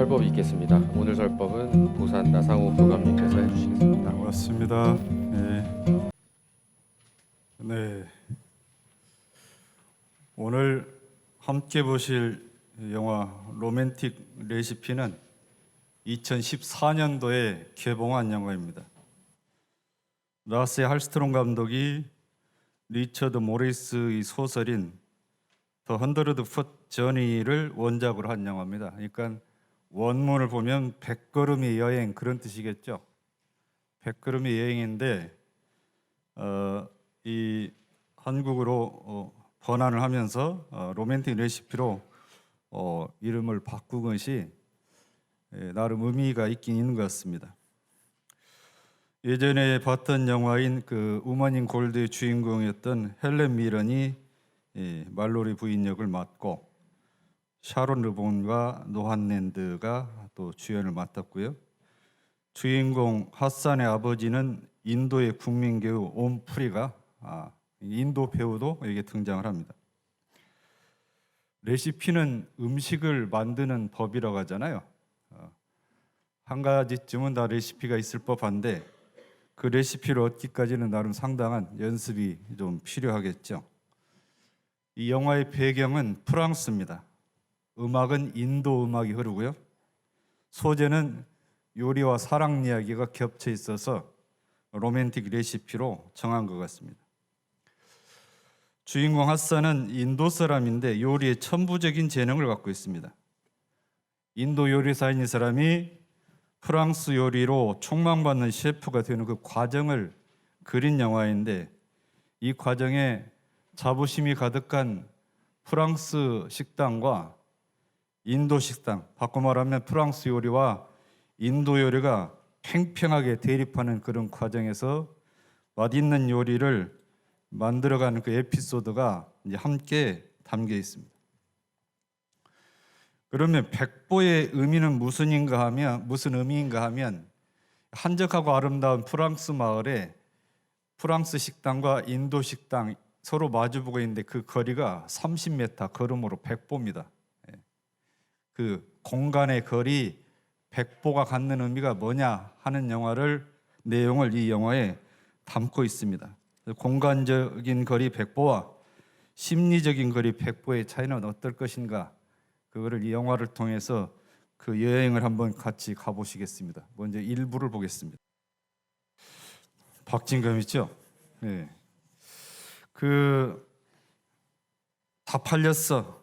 설법이 있겠습니다. 오늘 설법은 부산 나상호 교감님께서 해주시겠습니다. 고맙습니다. 네. 오늘 함께 보실 영화 로맨틱 레시피는 2014년도에 개봉한 영화입니다. 라세 할스트롬 감독이 리처드 모리스의 소설인 더 헌드러드 풋 저니를 원작으로 한 영화입니다. 그러니까 원문을 보면 100걸음의 여행 그런 뜻이겠죠. 100걸음의 여행인데 이 한국어로 번안을 하면서 로맨틱 레시피로 이름을 바꾼 것이 나름 의미가 있긴 있는 것 같습니다. 예전에 봤던 영화인 그 우먼 인 골드의 주인공이었던 헬렌 미런이 말로리 부인 역을 맡고 샤론 르본과 노한 랜드가 또 주연을 맡았고요. 주인공 핫산의 아버지는 인도의 국민 배우 옴프리가 인도 배우도 여기에 등장을 합니다. 레시피는 음식을 만드는 법이라고 하잖아요. 한 가지쯤은 다 레시피가 있을 법한데 그 레시피를 얻기까지는 나름 상당한 연습이 좀 필요하겠죠. 이 영화의 배경은 프랑스입니다. 음악은 인도 음악이 흐르고요. 소재는 요리와 사랑 이야기가 겹쳐 있어서 로맨틱 레시피로 정한 것 같습니다. 주인공 핫산은 인도 사람인데 요리에 천부적인 재능을 갖고 있습니다. 인도 요리사인 이 사람이 프랑스 요리로 촉망받는 셰프가 되는 그 과정을 그린 영화인데 이 과정에 자부심이 가득한 프랑스 식당과 인도 식당, 바꿔 말하면 프랑스 요리와 인도 요리가 팽팽하게 대립하는 그런 과정에서 맛있는 요리를 만들어가는 그 에피소드가 이제 함께 담겨 있습니다. 그러면 백보의 의미는 무슨 의미인가 하면 한적하고 아름다운 프랑스 마을에 프랑스 식당과 인도 식당 서로 마주보고 있는데 그 거리가 30m, 걸음으로 백보입니다. 그 공간의 거리, 백보가 갖는 의미가 뭐냐 하는 내용을 이 영화에 담고 있습니다. 공간적인 거리 백보와 심리적인 거리 백보의 차이는 어떨 것인가? 그거를 이 영화를 통해서 그 여행을 한번 같이 가보시겠습니다. 먼저 일부를 보겠습니다. 박진감 있죠? 네. 다 팔렸어.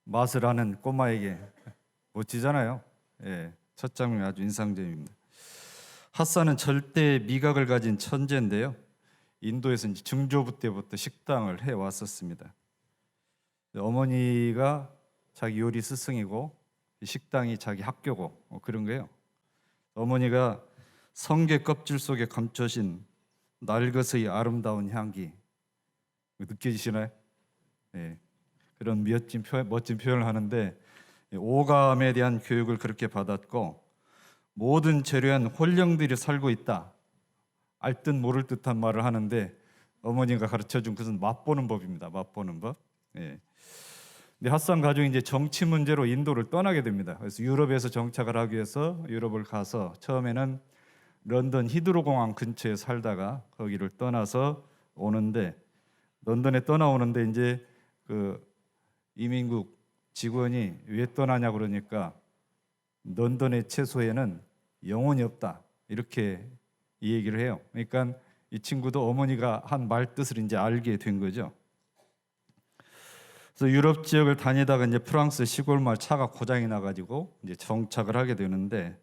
맛을 아는 꼬마에게 멋지잖아요. 예, 첫 장면이 아주 인상적입니다. 핫산은 절대 미각을 가진 천재인데요. 인도에서 이제 중조부 때부터 식당을 해 왔었습니다. 어머니가 자기 요리 스승이고 식당이 자기 학교고 그런 거예요. 어머니가 성게 껍질 속에 감춰진 날것의 아름다운 향기 느껴지시나요? 예. 그런 멋진 표현을 하는데 오감에 대한 교육을 그렇게 받았고 모든 재료엔 혼령들이 살고 있다. 알 듯 모를 듯한 말을 하는데 어머니가 가르쳐준 것은 맛보는 법입니다. 맛보는 법. 예. 근데 핫산 가족이 이제 정치 문제로 인도를 떠나게 됩니다. 그래서 유럽에서 정착을 하기 위해서 유럽을 가서 처음에는 런던 히드로 공항 근처에 살다가 거기를 떠나서 오는데 런던에 떠나오는데 이제 그 이민국 직원이 왜 떠나냐 그러니까 런던의 채소에는 영혼이 없다 이렇게 이 얘기를 해요. 그러니까 이 친구도 어머니가 한 말 뜻을 이제 알게 된 거죠. 그래서 유럽 지역을 다니다가 이제 프랑스 시골 마을 차가 고장이 나가지고 이제 정착을 하게 되는데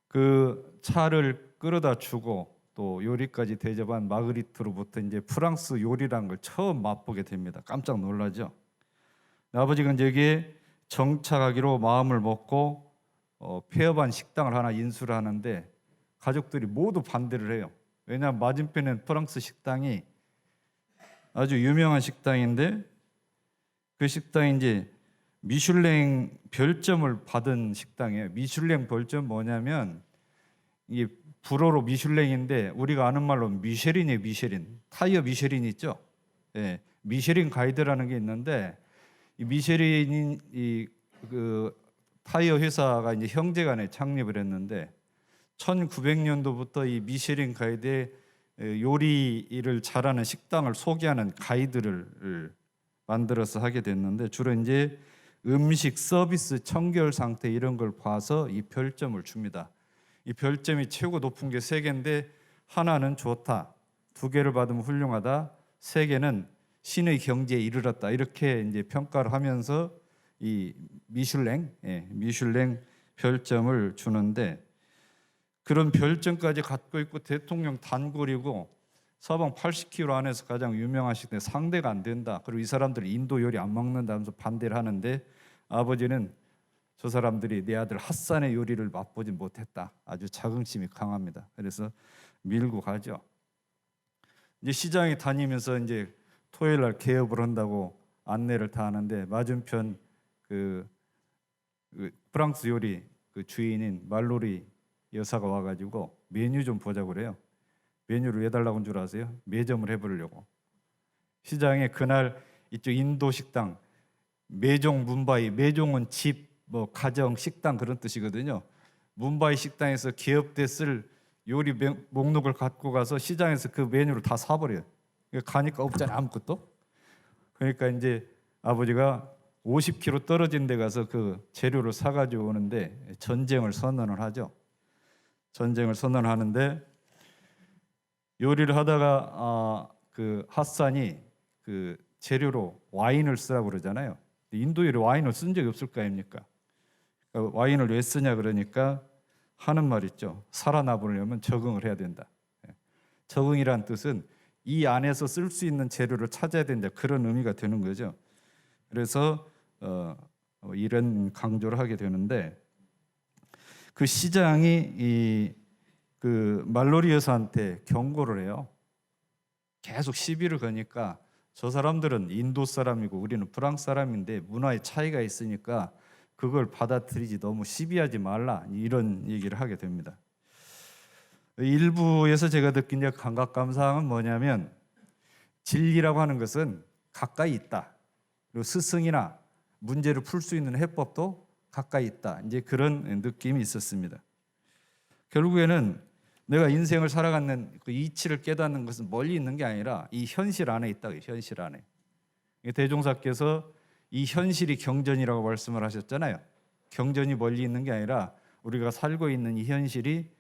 그 차를 끌어다 주고 또 요리까지 대접한 마그리트로부터 이제 프랑스 요리란 걸 처음 맛보게 됩니다. 깜짝 놀라죠. 아버지가 이제 여기에 정착하기로 마음을 먹고 폐업한 식당을 하나 인수를 하는데 가족들이 모두 반대를 해요. 왜냐하면 맞은편엔 프랑스 식당이 아주 유명한 식당인데 그 식당이 이제 미슐랭 별점을 받은 식당이에요. 미슐랭 별점 뭐냐면 이게 불어로 미슐랭인데 우리가 아는 말로 미쉐린이에요. 미쉐린. 타이어 미쉐린 있죠? 예, 미쉐린 가이드라는 게 있는데 이 미쉐린이 그 타이어 회사가 이제 형제간에 창립을 했는데 1900년도부터 이 미쉐린 가이드에 요리를 잘하는 식당을 소개하는 가이드를 만들어서 하게 됐는데 주로 이제 음식 서비스 청결 상태 이런 걸 봐서 이 별점을 줍니다. 이 별점이 최고 높은 게 3개인데 하나는 좋다, 2개를 받으면 훌륭하다, 3개는 신의 경지에 이르렀다 이렇게 이제 평가를 하면서 이 미슐랭 별점을 주는데 그런 별점까지 갖고 있고 대통령 단골이고 서방 80km 안에서 가장 유명하시는데 상대가 안 된다. 그리고 이 사람들이 인도 요리 안 먹는다면서 반대를 하는데 아버지는 저 사람들이 내 아들 핫산의 요리를 맛보지 못했다. 아주 자긍심이 강합니다. 그래서 밀고 가죠. 이제 시장에 다니면서 이제 토요일 날 개업을 한다고 안내를 다 하는데 맞은편 그 프랑스 요리 그 주인인 말로리 여사가 와가지고 메뉴 좀 보자고 그래요. 메뉴를 왜 달라고 한 줄 아세요? 매점을 해보려고. 시장에 그날 이쪽 인도 식당 매종 문바이, 매종은 집, 뭐 가정, 식당 그런 뜻이거든요. 문바이 식당에서 개업됐을 요리 목록을 갖고 가서 시장에서 그 메뉴를 다 사버려요. 가니까 없잖아요, 아무것도. 그러니까 이제 아버지가 50km 떨어진 데 가서 그 재료를 사가지고 오는데 전쟁을 선언을 하죠. 전쟁을 선언하는데 요리를 하다가 그 핫산이 그 재료로 와인을 쓰라고 그러잖아요. 인도 요리 와인을 쓴 적이 없을 거 아닙니까? 그러니까 와인을 왜 쓰냐 그러니까 하는 말 있죠. 살아남으려면 적응을 해야 된다. 적응이란 뜻은 이 안에서 쓸 수 있는 재료를 찾아야 된다. 그런 의미가 되는 거죠. 그래서 이런 강조를 하게 되는데 그 시장이 그 말로리 여사한테 경고를 해요. 계속 시비를 거니까 저 사람들은 인도 사람이고 우리는 프랑스 사람인데 문화의 차이가 있으니까 그걸 받아들이지 너무 시비하지 말라 이런 얘기를 하게 됩니다. 일부에서 제가 느낀 감각감상은 뭐냐면 진리라고 하는 것은 가까이 있다. 그리고 스승이나 문제를 풀 수 있는 해법도 가까이 있다. 이제 그런 느낌이 있었습니다. 결국에는 내가 인생을 살아가는 그 이치를 깨닫는 것은 멀리 있는 게 아니라 이 현실 안에 있다. 현실 안에. 대종사께서 이 현실이 경전이라고 말씀을 하셨잖아요. 경전이 멀리 있는 게 아니라 우리가 살고 있는 이 현실이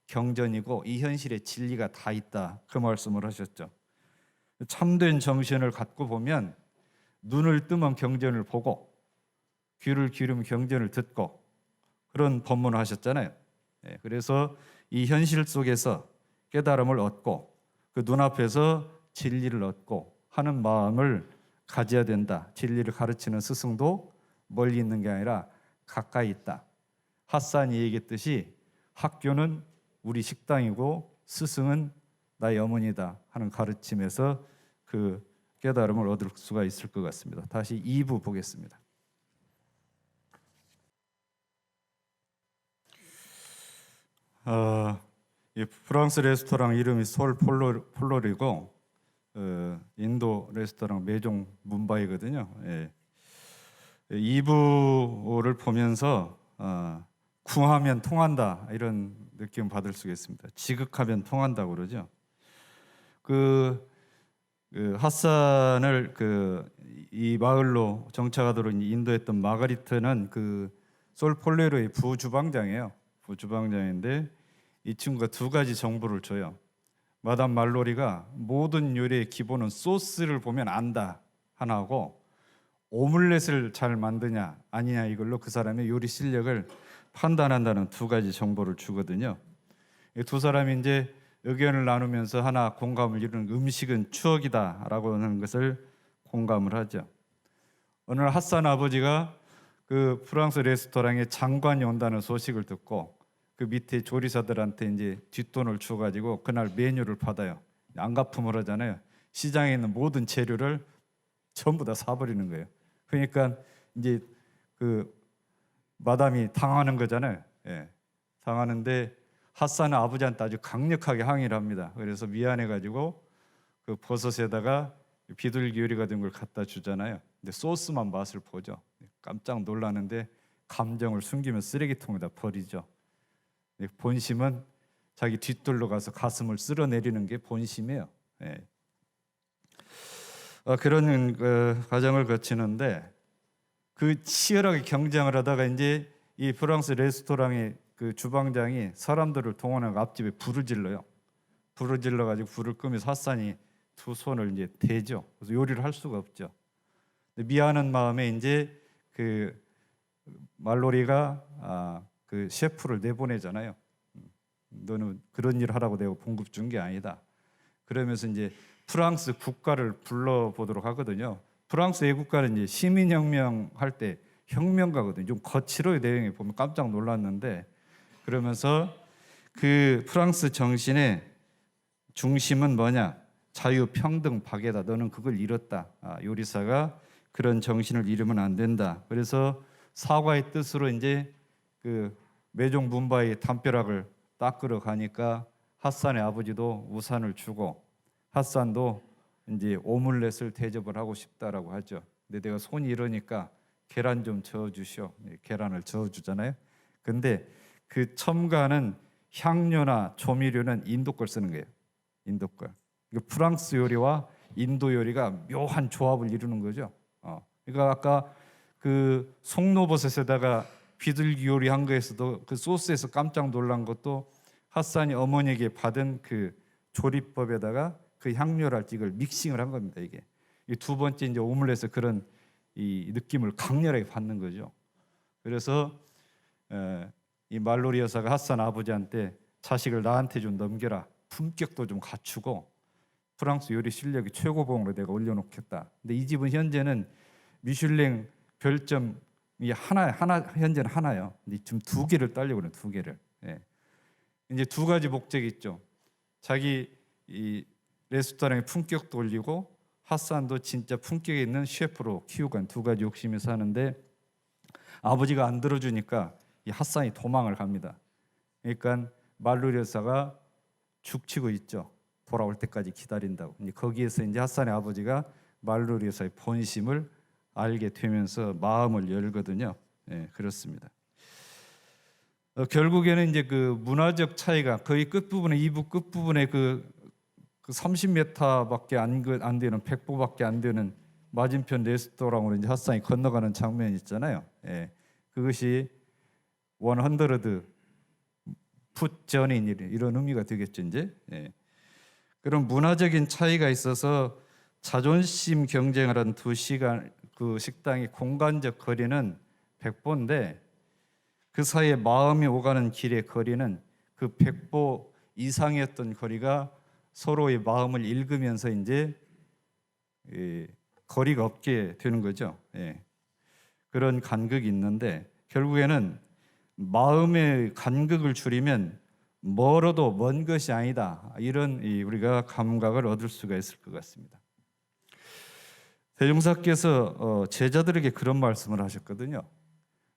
경전이고 이 현실에 진리가 다 있다. 그 말씀을 하셨죠. 참된 정신을 갖고 보면 눈을 뜨면 경전을 보고 귀를 기울이면 경전을 듣고 그런 법문을 하셨잖아요. 그래서 이 현실 속에서 깨달음을 얻고 그 눈앞에서 진리를 얻고 하는 마음을 가져야 된다. 진리를 가르치는 스승도 멀리 있는 게 아니라 가까이 있다. 핫산이 얘기했듯이 학교는 우리 식당이고 스승은 나의 어머니다 하는 가르침에서 그 깨달음을 얻을 수가 있을 것 같습니다. 다시 2부 보겠습니다. 이 프랑스 레스토랑 이름이 솔 폴로리고 인도 레스토랑 매종 문바이거든요. 2부를 보면서 궁하면 통한다 이런 느낌 받을 수가 있습니다. 지극하면 통한다고 그러죠. 그 핫산을 이 마을로 정착하도록 인도했던 마가리트는 그 솔 폴로리의 부주방장이에요. 부주방장인데 이 친구가 2가지 정보를 줘요. 마담 말로리가 모든 요리의 기본은 소스를 보면 안다 하나고 오믈렛을 잘 만드냐 아니냐 이걸로 그 사람의 요리 실력을 판단한다는 2가지 정보를 주거든요. 이 2사람이 이제 의견을 나누면서 하나 공감을 이루는 음식은 추억이다라고 하는 것을 공감을 하죠. 어느 날 핫산 아버지가 그 프랑스 레스토랑에 장관이 온다는 소식을 듣고 그 밑에 조리사들한테 이제 뒷돈을 줘가지고 그날 메뉴를 받아요. 안 갚음을 하잖아요. 시장에 있는 모든 재료를 전부 다 사버리는 거예요. 그러니까 이제 그 마담이 당하는 거잖아요. 당하는데 핫산은 아버지한테 아주 강력하게 항의를 합니다. 그래서 미안해가지고 그 버섯에다가 비둘기 요리가 된 걸 갖다 주잖아요. 근데 소스만 맛을 보죠. 깜짝 놀라는데 감정을 숨기면 쓰레기통에다 버리죠. 본심은 자기 뒷돌로 가서 가슴을 쓸어내리는 게 본심이에요. 예. 그런 과정을 거치는데 그 치열하게 경쟁을 하다가 이제 이 프랑스 레스토랑의 그 주방장이 사람들을 동원하고 앞집에 불을 질러요. 불을 질러 가지고 불을 끄면서 핫산이 두 손을 이제 대죠. 그래서 요리를 할 수가 없죠. 미안한 마음에 이제 그 말로리가 그 셰프를 내보내잖아요. 너는 그런 일 하라고 내가 봉급 준 게 아니다. 그러면서 이제 프랑스 국가를 불러보도록 하거든요. 프랑스 애국가는 이제 시민혁명 할 때 혁명가거든요. 좀 거칠어요. 내용이 보면 깜짝 놀랐는데, 그러면서 그 프랑스 정신의 중심은 뭐냐? 자유, 평등, 박애다. 너는 그걸 잃었다. 요리사가 그런 정신을 잃으면 안 된다. 그래서 사과의 뜻으로 이제 그 메종 문바의 담벼락을 닦으러 가니까 핫산의 아버지도 우산을 주고 핫산도 이제 오믈렛을 대접을 하고 싶다라고 하죠. 근데 내가 손이 이러니까 계란 좀 저어 주시오. 계란을 저어 주잖아요. 근데 그 첨가는 향료나 조미료는 인도 걸 쓰는 거예요. 인도 걸. 프랑스 요리와 인도 요리가 묘한 조합을 이루는 거죠. 그러니까 아까 그 송로버섯에다가 비둘기 요리한 거에서도 그 소스에서 깜짝 놀란 것도 핫산이 어머니에게 받은 그 조리법에다가 그 향료랄지 이걸 믹싱을 한 겁니다. 이게 두 번째 이제 오믈렛에서 그런 이 느낌을 강렬하게 받는 거죠. 그래서 이 말로리 여사가 핫산 아버지한테 자식을 나한테 좀 넘겨라. 품격도 좀 갖추고 프랑스 요리 실력이 최고봉으로 내가 올려놓겠다. 근데 이 집은 현재는 미슐랭 별점이 하나 현재는 하나요. 근데 지금 2개를 따려고 그래요. 2개를. 예. 이제 2가지 목적이 있죠. 자기 이 레스토랑의 품격도 올리고 핫산도 진짜 품격이 있는 셰프로 키우고 한 2가지 욕심이 사는데 아버지가 안 들어주니까 이 핫산이 도망을 갑니다. 그러니까 말로리 여사가 죽치고 있죠. 돌아올 때까지 기다린다고. 거기에서 이제 핫산의 아버지가 말로리 여사의 본심을 알게 되면서 마음을 열거든요. 예, 그렇습니다. 결국에는 이제 그 문화적 차이가 거의 끝부분에 2부 끝부분에 그 30m밖에 안 되는 100보밖에 안 되는 맞은편 레스토랑으로 이제 핫산이 건너가는 장면이 있잖아요. 예, 그것이 100 풋 전인 이런 의미가 되겠죠 이제. 예. 그런 문화적인 차이가 있어서 자존심 경쟁을 한 그 식당의 공간적 거리는 100보인데 그 사이에 마음이 오가는 길의 거리는 그 100보 이상이었던 거리가 서로의 마음을 읽으면서 이제 거리가 없게 되는 거죠. 예. 그런 간극이 있는데 결국에는 마음의 간극을 줄이면 멀어도 먼 것이 아니다. 이런 우리가 감각을 얻을 수가 있을 것 같습니다. 대종사께서 제자들에게 그런 말씀을 하셨거든요.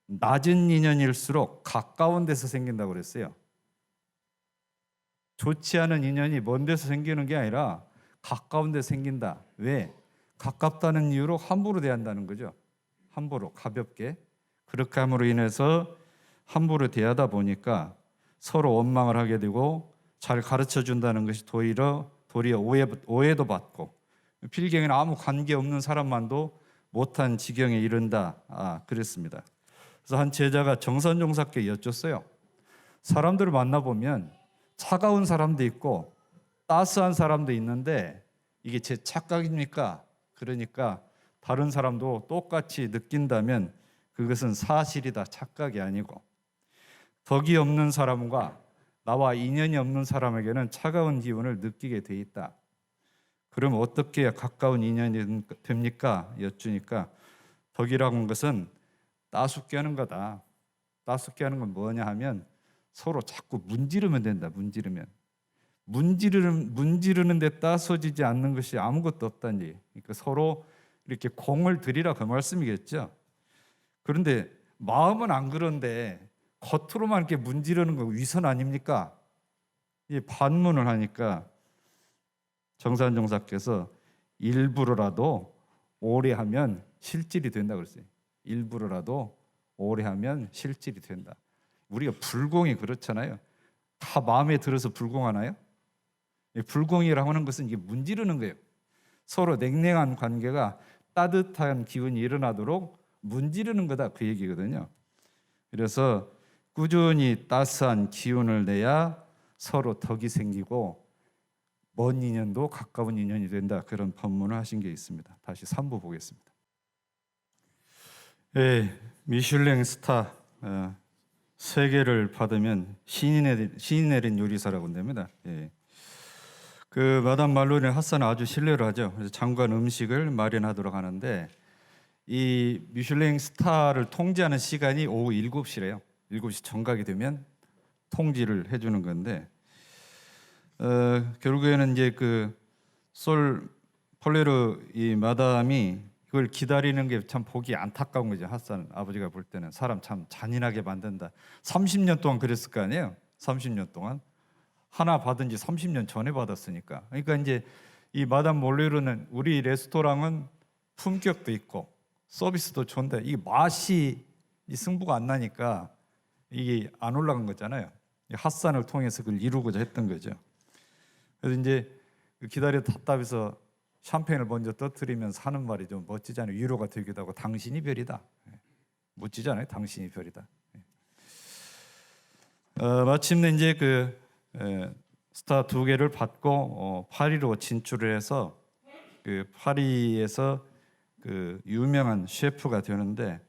낮은 인연일수록 가까운 데서 생긴다고 그랬어요. 좋지 않은 인연이 먼 데서 생기는 게 아니라 가까운 데서 생긴다. 왜? 가깝다는 이유로 함부로 대한다는 거죠. 함부로, 가볍게. 그렇게 함으로 인해서 함부로 대하다 보니까 서로 원망을 하게 되고 잘 가르쳐 준다는 것이 도리어 오해도 받고 필경에는 아무 관계없는 사람만도 못한 지경에 이른다. 그랬습니다. 그래서 한 제자가 정선종사께 여쭸어요. 사람들을 만나보면 차가운 사람도 있고 따스한 사람도 있는데 이게 제 착각입니까? 그러니까 다른 사람도 똑같이 느낀다면 그것은 사실이다. 착각이 아니고 덕이 없는 사람과 나와 인연이 없는 사람에게는 차가운 기운을 느끼게 돼 있다. 그럼 어떻게 해야 가까운 인연이 됩니까? 여쭈니까 덕이라고 하는 것은 따숩게 하는 거다. 따숩게 하는 건 뭐냐 하면 서로 자꾸 문지르면 된다. 문지르는 데 따서지지 않는 것이 아무것도 없다니. 그러니까 서로 이렇게 공을 들이라 그 말씀이겠죠. 그런데 마음은 안 그런데 겉으로만 이렇게 문지르는 거 위선 아닙니까? 이 반문을 하니까 정산종사께서 일부러라도 오래 하면 실질이 된다고 그랬어요. 일부러라도 오래 하면 실질이 된다. 우리가 불공이 그렇잖아요. 다 마음에 들어서 불공하나요? 불공이라고 하는 것은 이게 문지르는 거예요. 서로 냉랭한 관계가 따뜻한 기운이 일어나도록 문지르는 거다, 그 얘기거든요. 그래서 꾸준히 따스한 기운을 내야 서로 덕이 생기고 먼 인연도 가까운 인연이 된다, 그런 법문을 하신 게 있습니다. 다시 3부 보겠습니다. 미슐랭 스타 3개를 받으면 신이 내린 요리사라고 합니다. 그 마담 말로네 핫산은 아주 신뢰를 하죠. 그래서 장관 음식을 마련하도록 하는데, 이 미슐랭 스타를 통제하는 시간이 오후 7시래요. 7시 정각이 되면 통지를 해주는 건데, 결국에는 이제 그 솔 폴레르 이 마담이 그걸 기다리는 게 참 보기 안타까운 거죠. 핫산 아버지가 볼 때는 사람 참 잔인하게 만든다. 30년 동안 그랬을 거 아니에요. 30년 동안 하나 받은 지 30년 전에 받았으니까. 그러니까 이제 이 마담 몰레르는 우리 레스토랑은 품격도 있고 서비스도 좋은데 이 맛이 이 승부가 안 나니까 이게 안 올라간 거잖아요. 핫산을 통해서 그걸 이루고자 했던 거죠. 그래서 이제 기다려 답답해서 샴페인을 먼저 터뜨리면서 하는 말이 좀 멋지잖아요. 위로가 되기도 하고, 당신이 별이다. 멋지잖아요. 당신이 별이다. 마침내 이제 그 스타 2개를 받고 파리로 진출을 해서 그 파리에서 그 유명한 셰프가 되는데,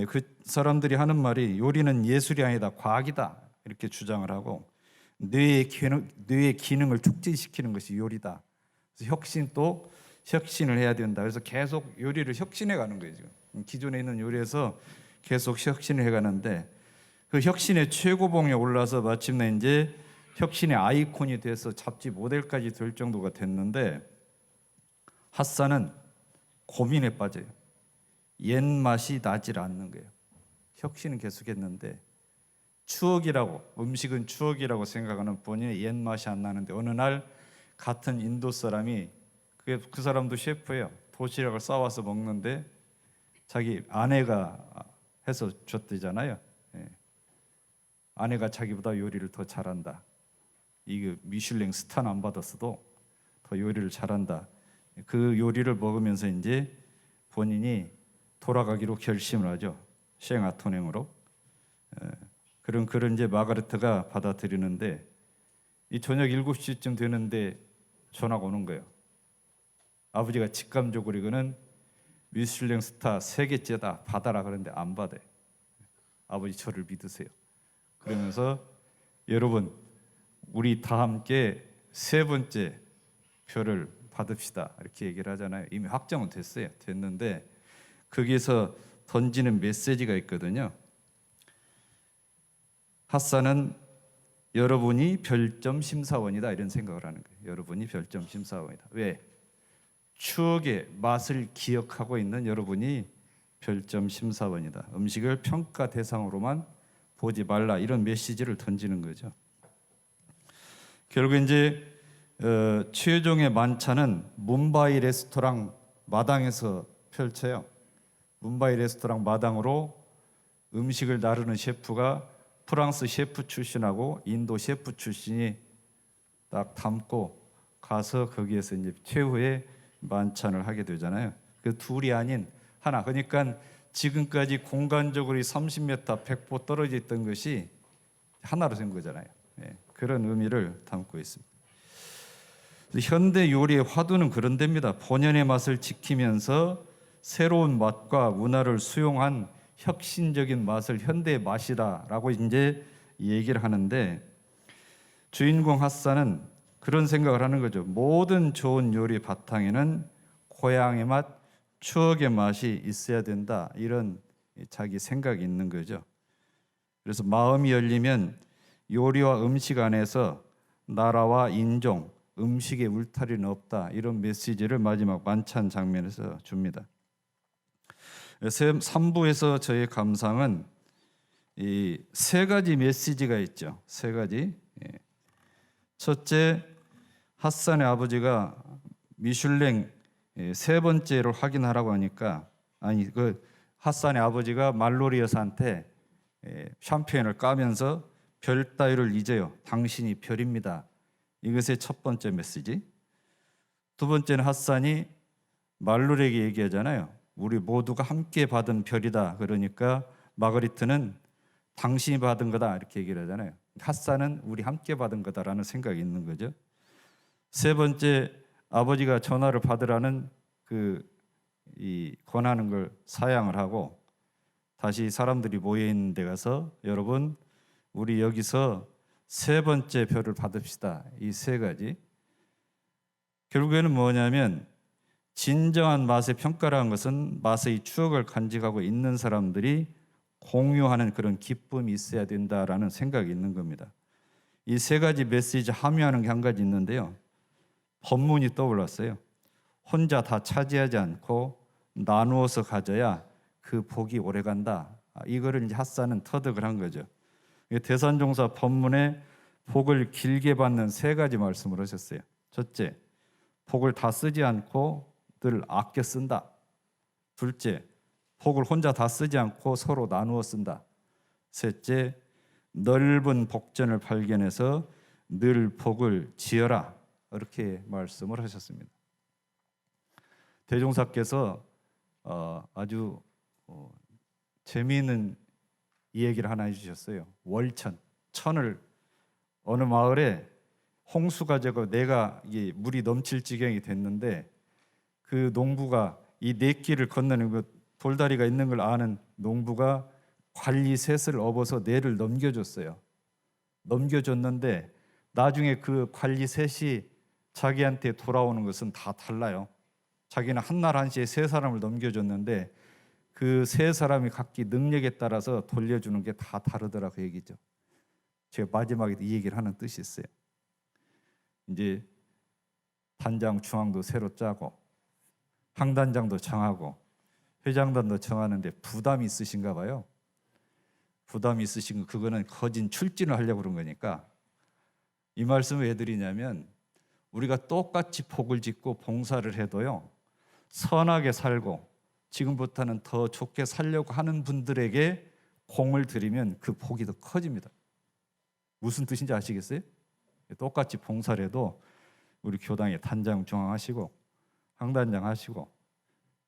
그 사람들이 하는 말이 요리는 예술이 아니다, 과학이다, 이렇게 주장을 하고, 뇌의 기능을 촉진시키는 것이 요리다. 그래서 혁신을 해야 된다. 그래서 계속 요리를 혁신해 가는 거예요. 지금 기존에 있는 요리에서 계속 혁신을 해 가는데, 그 혁신의 최고봉에 올라서 마침내 이제 혁신의 아이콘이 돼서 잡지 모델까지 될 정도가 됐는데, 핫산은 고민에 빠져요. 옛 맛이 나질 않는 거예요. 혁신은 계속했는데 음식은 추억이라고 생각하는 본인의 옛 맛이 안 나는데, 어느 날 같은 인도 사람이 그 사람도 셰프예요. 도시락을 싸와서 먹는데 자기 아내가 해서 줬대잖아요. 아내가 자기보다 요리를 더 잘한다. 이게 미슐랭 스타는 안 받았어도 더 요리를 잘한다. 그 요리를 먹으면서 이제 본인이 돌아가기로 결심을 하죠. 쉥아토냉으로. 그런 이제 마가레트가 받아들이는데, 이 저녁 7시쯤 되는데 전화가 오는 거예요. 아버지가 직감적으로 이거는 미슐랭 스타 3개째다, 받아라 그러는데 안 받아요. 아버지 저를 믿으세요. 그러면서 여러분 우리 다 함께 3번째 표를 받읍시다, 이렇게 얘기를 하잖아요. 이미 확정은 됐는데 거기에서 던지는 메시지가 있거든요. 핫산은 여러분이 별점 심사원이다, 이런 생각을 하는 거예요. 여러분이 별점 심사원이다. 왜? 추억의 맛을 기억하고 있는 여러분이 별점 심사원이다. 음식을 평가 대상으로만 보지 말라, 이런 메시지를 던지는 거죠. 결국 이제 최종의 만찬은 뭄바이 레스토랑 마당에서 펼쳐요. 뭄바이 레스토랑 마당으로 음식을 나르는 셰프가 프랑스 셰프 출신하고 인도 셰프 출신이 딱 담고 가서 거기에서 이제 최후의 만찬을 하게 되잖아요. 그 둘이 아닌 하나. 그러니까 지금까지 공간적으로 30m 100보 떨어져 있던 것이 하나로 된 거잖아요. 그런 의미를 담고 있습니다. 현대 요리의 화두는 그런 데입니다. 본연의 맛을 지키면서 새로운 맛과 문화를 수용한 혁신적인 맛을 현대의 맛이다라고 이제 얘기를 하는데, 주인공 핫산은 그런 생각을 하는 거죠. 모든 좋은 요리 바탕에는 고향의 맛, 추억의 맛이 있어야 된다, 이런 자기 생각이 있는 거죠. 그래서 마음이 열리면 요리와 음식 안에서 나라와 인종, 음식의 울타리는 없다, 이런 메시지를 마지막 만찬 장면에서 줍니다. 3부에서 저의 감상은 이 3가지 메시지가 있죠. 3가지. 첫째, 핫산의 아버지가 미슐랭 3번째로 확인하라고 하니까, 핫산의 아버지가 말로리 여사한테 샴페인을 까면서 별 따위를 잊어요. 당신이 별입니다. 이것의 첫 번째 메시지. 두 번째는 핫산이 말로리에게 얘기하잖아요. 우리 모두가 함께 받은 별이다. 그러니까 마그리트는 당신이 받은 거다 이렇게 얘기를 하잖아요. 핫산은 우리 함께 받은 거다라는 생각이 있는 거죠. 세 번째, 아버지가 전화를 받으라는 이 권하는 걸 사양을 하고 다시 사람들이 모여 있는 데 가서 여러분 우리 여기서 세 번째 별을 받읍시다. 이 세 가지. 결국에는 뭐냐면 진정한 맛의 평가라는 것은 맛의 추억을 간직하고 있는 사람들이 공유하는 그런 기쁨이 있어야 된다라는 생각이 있는 겁니다. 이 세 가지 메시지 함유하는 게 한 가지 있는데요. 법문이 떠올랐어요. 혼자 다 차지하지 않고 나누어서 가져야 그 복이 오래간다. 이거를 이제 핫산은 터득을 한 거죠. 대산종사 법문에 복을 길게 받는 세 가지 말씀을 하셨어요. 첫째, 복을 다 쓰지 않고 늘 아껴 쓴다. 둘째, 복을 혼자 다 쓰지 않고 서로 나누어 쓴다. 셋째, 넓은 복전을 발견해서 늘 복을 지어라. 이렇게 말씀을 하셨습니다. 대종사께서 아주 재미있는 이 얘기를 하나 해주셨어요. 월천, 천을 어느 마을에 홍수가 되고 내가 이게 물이 넘칠 지경이 됐는데 그 농부가 이 내길을 건너는 그 돌다리가 있는 걸 아는 농부가 관리셋을 업어서 내를 넘겨줬어요. 넘겨줬는데 나중에 그 관리셋이 자기한테 돌아오는 것은 다 달라요. 자기는 한날 한시에 세 사람을 넘겨줬는데 그 세 사람이 각기 능력에 따라서 돌려주는 게 다 다르더라 그 얘기죠. 제가 마지막에 이 얘기를 하는 뜻이 있어요. 이제 단장 중앙도 새로 짜고 항단장도 정하고 회장단도 정하는데 부담이 있으신가 봐요. 부담이 있으신 거 그거는 거진 출진을 하려고 그런 거니까 이 말씀을 왜 드리냐면 우리가 똑같이 복을 짓고 봉사를 해도요. 선하게 살고 지금부터는 더 좋게 살려고 하는 분들에게 공을 들이면 그 복이 더 커집니다. 무슨 뜻인지 아시겠어요? 똑같이 봉사를 해도 우리 교당에 단장 중앙 하시고 항단장 하시고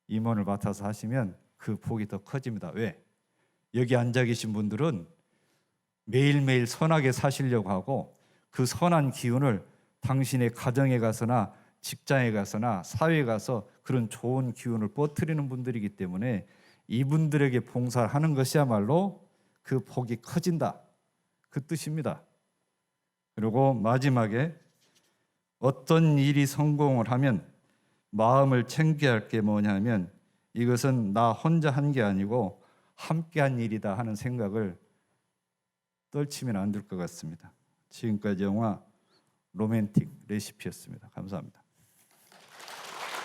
임원을 맡아서 하시면 그 복이 더 커집니다. 왜? 여기 앉아 계신 분들은 매일매일 선하게 사시려고 하고 그 선한 기운을 당신의 가정에 가서나 직장에 가서나 사회에 가서 그런 좋은 기운을 퍼뜨리는 분들이기 때문에 이분들에게 봉사를 하는 것이야말로 그 복이 커진다. 그 뜻입니다. 그리고 마지막에 어떤 일이 성공을 하면 마음을 챙겨야 할 게 뭐냐면 이것은 나 혼자 한 게 아니고 함께 한 일이다 하는 생각을 떨치면 안 될 것 같습니다. 지금까지 영화 로맨틱 레시피였습니다. 감사합니다.